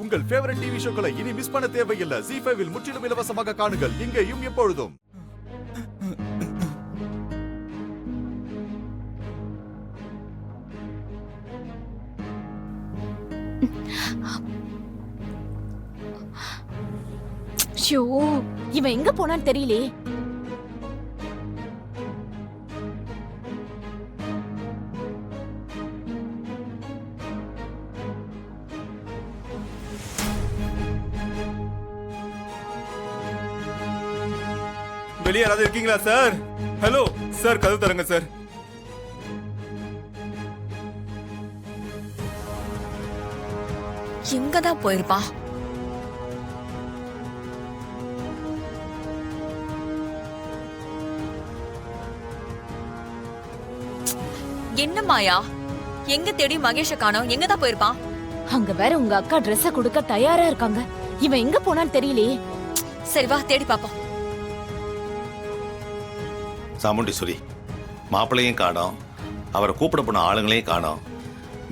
உங்கள் favourite TV ஷோக்களை இனி miss பண்ண தேவையில்லை. ZEE5 இல் முற்றிலும் இலவசமாக காணுங்கள். இங்கேயும் எப்பொழுதும். ஷோ, இவன் எங்க போனான்னு தெரியலே. வெளியே யாராவது இருக்கீங்களா சார்? ஹலோ சார், கதவு தரங்க சார். எங்கதான் போயிருப்பா? என்ன மாயா, எங்க தேடி மகேஷ காணோம்? எங்கதான் போயிருப்பான்? அங்க வேற உங்க அக்கா ட்ரெஸ் கொடுக்க தயாரா இருக்காங்க. இவன் எங்க போனான்னு தெரியலையே. சரி வா, தேடி பாப்போம். சாமுண்டீஸ்வரி, மாப்பிள்ளையும் காணோம், அவரை கூப்பிட போன ஆளுங்களையும் காணோம்.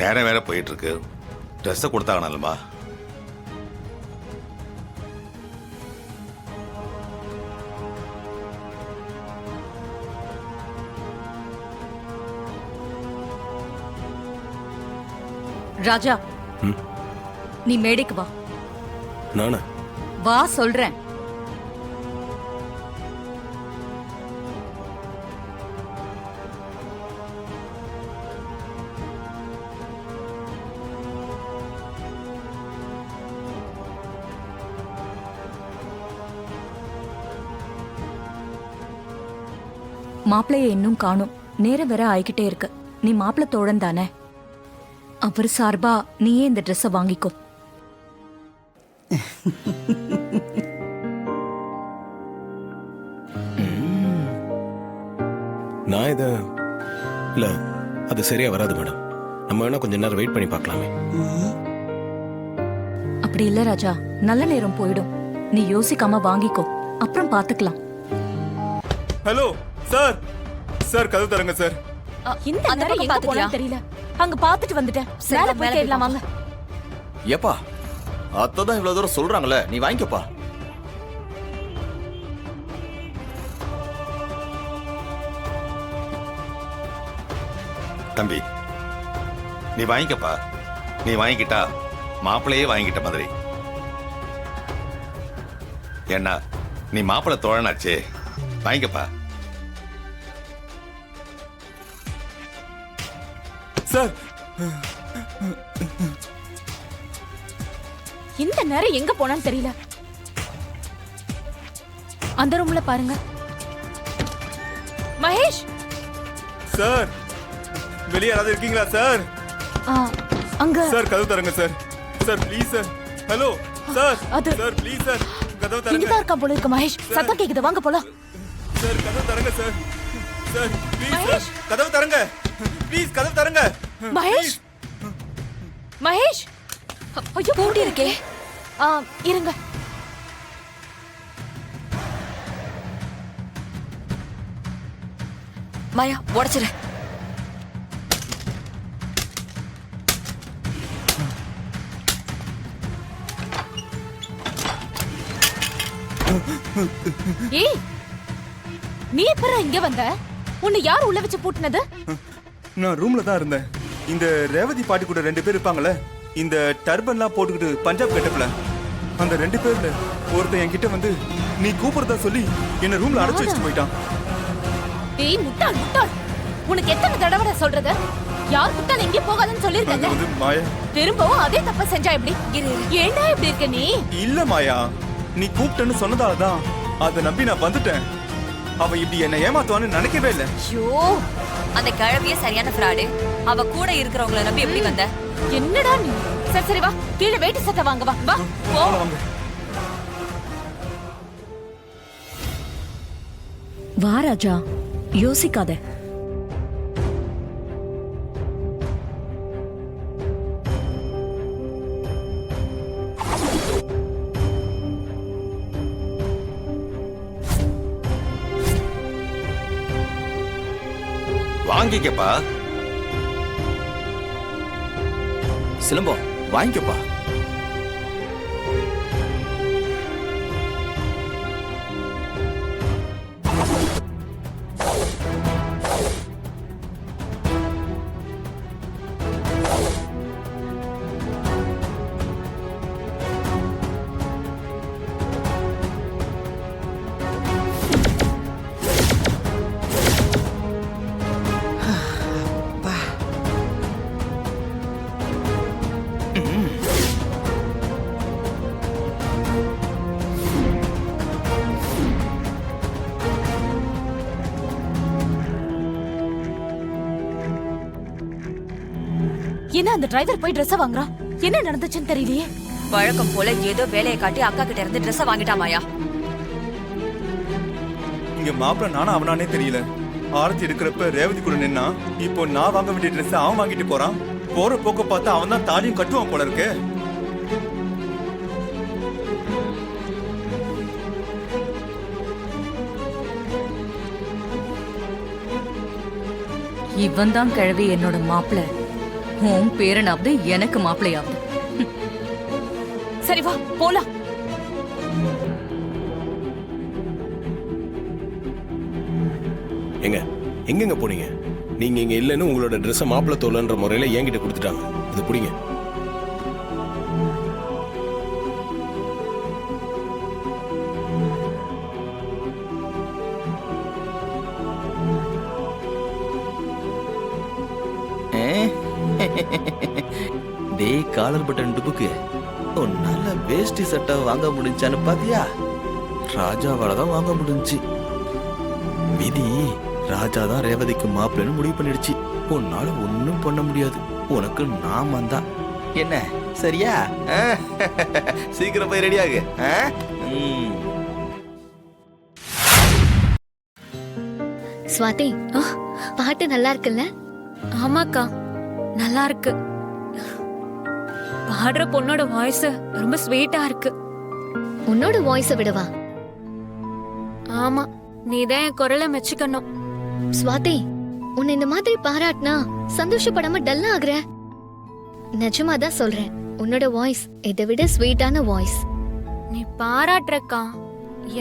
நேரம் வேற போயிட்டு இருக்கு. ட்ரெஸ்ஸை கொடுத்தாங்கண்ணா. ராஜா, நீ மேடைக்கு வா. நானா? வா சொல்றேன். மாப்பிளைய இன்னும் காணும். நேரம் வேற ஆயிக்கிட்டே இருக்கு. நீ மாப்பிள்ள தோழன் தானே? அவர் சார்பா நீயே இந்த ட்ரெஸ்ஸை வாங்கிக்கோ. நான் இத இல்ல, அது சரியா வராது மேடம். நம்ம வேணா கொஞ்ச நேரம் வெயிட் பண்ணி பார்க்கலாமே. அப்படி இல்ல ராஜா, நல்ல நேரம் போயிடும். நீ யோசிக்காம வாங்கிக்கோ, அப்புறம் பாத்துக்கலாம். ஹலோ சார், சார் கதவு தரங்க சார். இந்த அந்த நேரம் பக்கம் எங்க பாத்துட்டியா? போனான்னு தெரியல. அங்க பாத்துட்டு வந்துட்டேன். சரி, மேல மேல போய் போய் தேடலாம் வாங்க. ஏப்பா, அத்தான் இவ்வளவு தூரம் சொல்றாங்களே, நீ வாங்கிக்கப்பா. தம்பி, நீ வாங்கிக்கப்பா. நீ வாங்கிக்கிட்டா மாப்பிள்ளையே வாங்கிட்ட மாதிரி. ஏன்னா நீ மாப்பிள்ளை தோழனாச்சே, வாங்கிக்கப்பா. சார், இந்த நேரம் எங்க போனான்னு தெரியல. அந்த ரூம்ல பாருங்க. மகேஷ், சார் வெளியே யாராவது இருக்கீங்களா சார்? அங்க சார் கதவு தரங்க sir. Sir please sir. Hello sir, அது- சார் ப்ளீஸ் சார், கதவு தரங்க இங்கதான் இருக்கா போல இருக்கு. மகேஷ், சத்தம் கேக்குது, வாங்க போலாம். சார். கதவு தரங்க sir. Sir please sir, Mahesh. கதவு தரங்க ப்ளீஸ், கதவு தரங்க. மகேஷ், மகேஷ், ஐயோ, பூட்டி இருக்கே. இருங்க. மாயா, உடைச்சிரு. ஏய், நீ எப்பறம் இங்க வந்த? உன்னை யார் உள்ள வச்சு பூட்டினது? நான் ரூம்ல தான் இருந்தேன். இந்த ரேவதி பாட்டி கூட 2 பேர் இருப்பாங்கல்ல, இந்த டர்பன்லாம் போட்டுக்கிட்டு பஞ்சாப் கெட்டப்ல, அந்த 2 பேர்ல ஒருத்தன் என்கிட்ட வந்து நீ கூப்பிடுறதா சொல்லி என்ன ரூம்ல அடைச்சு வச்சுட்டு போயிட்டான். ஏய் முட்டாள், முட்டாள், உனக்கு எத்தனை தடவை சொல்றது? யார் முட்டாள் எங்கே போகாதன்னு அது சொல்லிருக்கல. வந்து மாயா. திரும்பவும் அதே தப்ப செஞ்சா எப்படி? ஏண்டா இப்படி இருக்க நீ? இல்ல மாயா, நீ கூப்பிட்டேன்னு சொன்னதாலதான் அதை நம்பி நான் வந்துட்டேன். அவ இப்படி என்ன ஏமாத்துவான்னு நினைக்கவே இல்லை. ஐயோ, அந்த கிழவியே சரியான ஃப்ராடு. அவ கூட இருக்கிறவங்கள நம்பி எப்படி வந்த? என்னடா நீ? சரி சரி வா, கீழே வேட்டி சட்டை வாங்க வா. வா போ. வாங்க. வா ராஜா, யோசிக்காத. வாங்கிக்கப்பா. சிலம்பம் வாங்கிக்கப்பா. என்ன அந்த டிரைவர் போய் ட்ரெஸ் வாங்குறான்? என்ன நடந்துச்சுன்னு தெரியலையே. வழக்கம் போல ஏதோ வேலையை காட்டி அக்கா கிட்ட இருந்து ட்ரெஸ் வாங்கிட்டா மாயா. இங்க மாப்பிள்ள நானும் அவனானே தெரியல. ஆரத்தி எடுக்கிறப்ப ரேவதி கூட நின்னா, இப்போ நான் வாங்க வேண்டிய ட்ரெஸ் அவன் வாங்கிட்டு போறான். போற போக்க பார்த்தா அவன் தான் தாலியும் கட்டுவான் போல இருக்கு. இவன் தான் கிழவி என்னோட மாப்பிள்ள. உன் பேரனாவது எனக்கு மாப்பிள்ளையாவது. சரி வா போலாம். எங்கெங்க போனீங்க? நீங்க இங்க இல்லைன்னு உங்களோட ட்ரெஸ்ஸை மாப்பிள்ளை தோலன்ற முறையில என்கிட்ட கொடுத்துட்டாங்க. இது பிடிங்க. டேய் காலர் பட்டன் டுபுக்கு, உன்னால வேஷ்டி சட்டை வாங்க முடிஞ்சான்னு பாத்தியா? ராஜாவால தான் வாங்க முடிஞ்சுச்சு. விதி ராஜா தான் ரேவதிக்கு மாப்பிள்ளைன்னு முடிவு பண்ணிடுச்சு. உன்னால ஒன்னும் பண்ண முடியாது. உனக்கு நான் வந்தான் என்ன சரியா? சீக்கிரம் போய் ரெடியாகு. ஸ்வாதி, பாட்டு நல்லா இருக்குல்ல? ஆமாக்கா, நல்லா இருக்கு. பாடுற பொண்ணோட வாய்ஸ் ரொம்ப ஸ்வீட்டா இருக்கு. உன்னோட வாய்ஸ விடவா? ஆமா, நீதான் என் குரலை மெச்சுக்கணும். ஸ்வாதி, உன்னை இந்த மாதிரி பாராட்டினா சந்தோஷப்படாம டல்லா ஆகுற. நிஜமாதான் சொல்றேன், உன்னோட வாய்ஸ் இதை விட ஸ்வீட்டான வாய்ஸ். நீ பாராட்டுறக்கா,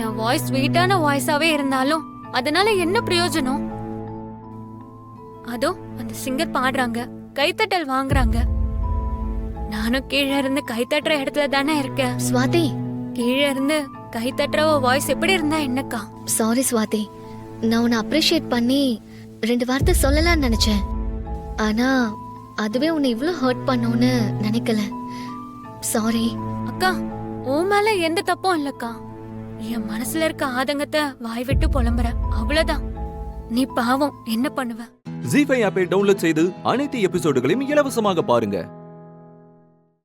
என் வாய்ஸ் ஸ்வீட்டான வாய்ஸாவே இருந்தாலும் அதனால என்ன பிரயோஜனம்? அதோ அந்த சிங்கர் பாடுறாங்க, கைத்தட்டல் வாங்குறாங்க. நானும் கீழே இருந்து கைத்தட்டுற இடத்துல தானே இருக்கேன். ஸ்வாதி, கீழே இருந்து கைத்தட்டுற வாய்ஸ் எப்படி இருந்தா என்னக்கா? சாரி ஸ்வாதி, நான் உன்னை அப்ரிஷியேட் பண்ணி 2 வார்த்தை சொல்லலாம்னு நினைச்சேன். ஆனா அதுவே உன்னை இவ்ளோ ஹர்ட் பண்ணுன்னு நினைக்கல. சாரி. அக்கா, உன் மேல எந்த தப்பும் இல்லக்கா. என் மனசுல இருக்க ஆதங்கத்தை வாய் விட்டு புலம்புற, அவ்வளவுதான். நீ பாவம், என்ன பண்ணுவ? ஜீ5 ஆப்பை டவுன்லோட் செய்து அனைத்து எபிசோடுகளையும் இலவசமாக பாருங்க.